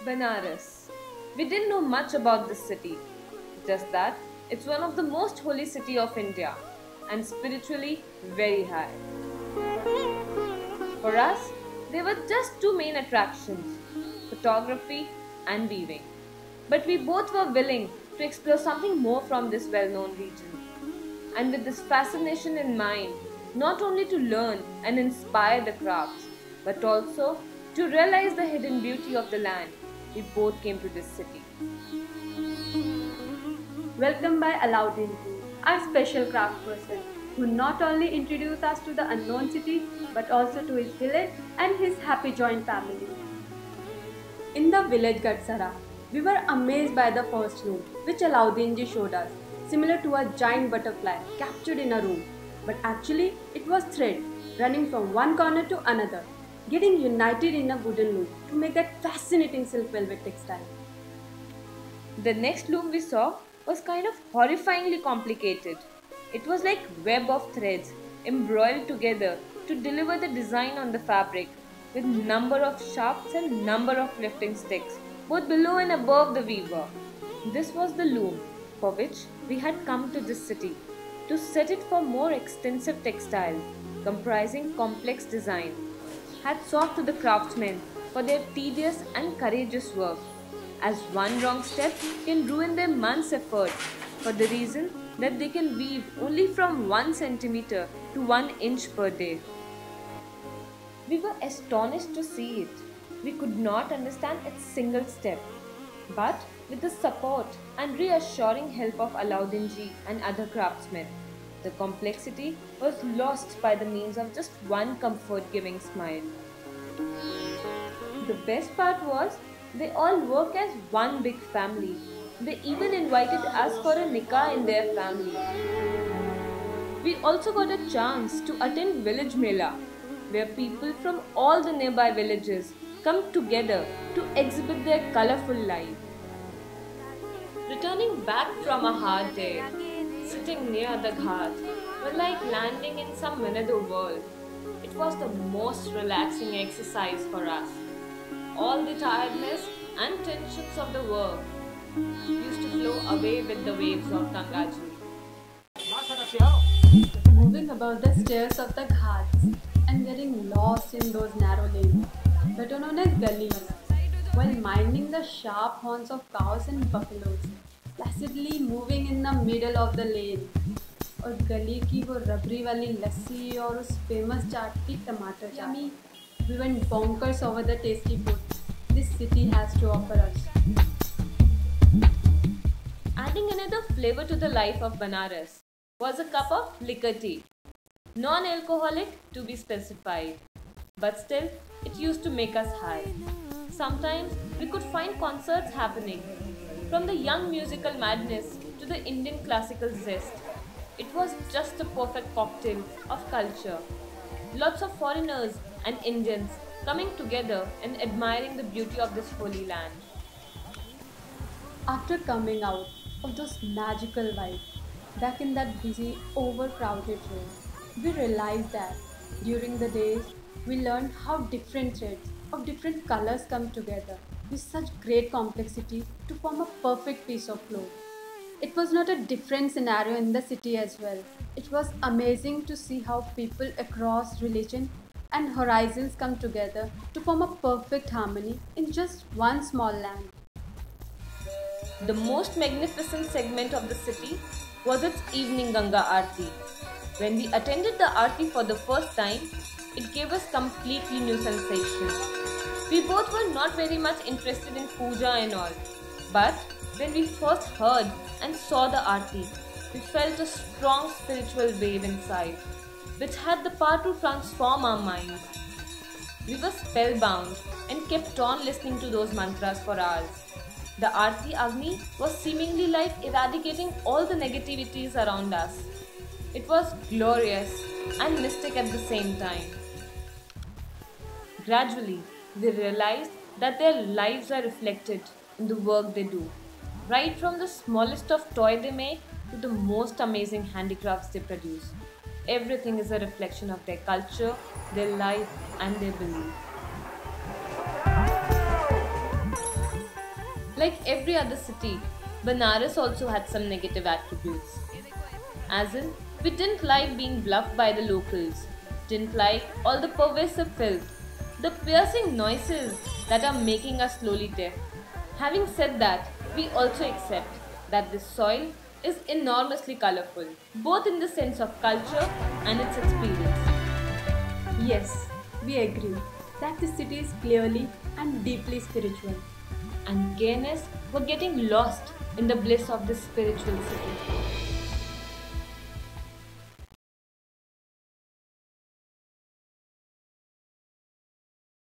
Banaras. We didn't know much about this city, just that it's one of the most holy city of India and spiritually very high. For us, there were just two main attractions, photography and weaving. But we both were willing to explore something more from this well-known region. And with this fascination in mind, not only to learn and inspire the crafts, but also to realize the hidden beauty of the land, we both came to this city. Welcome by Alauddin, our special craft person, who not only introduced us to the unknown city, but also to his village and his happy joint family. In the village Gadsara, we were amazed by the first loom, which Alauddin ji showed us, similar to a giant butterfly captured in a room. But actually, it was thread running from one corner to another, getting united in a wooden loom to make that fascinating silk velvet textile. The next loom we saw was kind of horrifyingly complicated. It was like web of threads embroiled together to deliver the design on the fabric with number of shafts and number of lifting sticks both below and above the weaver. This was the loom for which we had come to this city to set it for more extensive textile comprising complex design. Hats off to the craftsmen for their tedious and courageous work, as one wrong step can ruin their month's effort for the reason that they can weave only from 1 centimeter to 1 inch per day. We were astonished to see it. We could not understand its single step. But with the support and reassuring help of Alauddin ji and other craftsmen, the complexity was lost by the means of just one comfort-giving smile. The best part was they all work as one big family. They even invited us for a nikah in their family. We also got a chance to attend village mela, where people from all the nearby villages come together to exhibit their colorful life. Returning back from a hard day, sitting near the ghat were like landing in some another world. It was the most relaxing exercise for us. All the tiredness and tensions of the work used to flow away with the waves of Gangaji. Moving above the stairs of the ghats and getting lost in those narrow lanes, better known as gullies, while minding the sharp horns of cows and buffaloes, placidly moving in the middle of the lane. और गली की वो रबड़ी वाली लस्सी और उस famous चाट की टमाटर चाट. We went bonkers over the tasty food this city has to offer us. Adding another flavor to the life of Banaras was a cup of liquor tea. Non-alcoholic to be specified, but still it used to make us high. Sometimes we could find concerts happening, from the young musical madness to the Indian classical zest. It was just a perfect cocktail of culture. Lots of foreigners and Indians coming together and admiring the beauty of this holy land. After coming out of those magical vibes, back in that busy, overcrowded room, we realized that during the days we learned how different threads of different colors come together with such great complexity to form a perfect piece of cloth. It was not a different scenario in the city as well. It was amazing to see how people across religion and horizons come together to form a perfect harmony in just one small land. The most magnificent segment of the city was its evening Ganga Aarti. When we attended the Aarti for the first time, it gave us completely new sensation. We both were not very much interested in puja and all, but when we first heard and saw the Aarti, we felt a strong spiritual wave inside, which had the power to transform our minds. We were spellbound and kept on listening to those mantras for hours. The Aarti Agni was seemingly like eradicating all the negativities around us. It was glorious and mystic at the same time. Gradually, we realized that their lives are reflected in the work they do. Right from the smallest of toy they make to the most amazing handicrafts they produce. Everything is a reflection of their culture, their life and their belief. Like every other city, Banaras also had some negative attributes. As in, we didn't like being bluffed by the locals, didn't like all the pervasive filth, the piercing noises that are making us slowly deaf. Having said that, we also accept that this soil is enormously colorful, both in the sense of culture and its experience. Yes, we agree that the city is clearly and deeply spiritual. And Gaines were getting lost in the bliss of this spiritual city.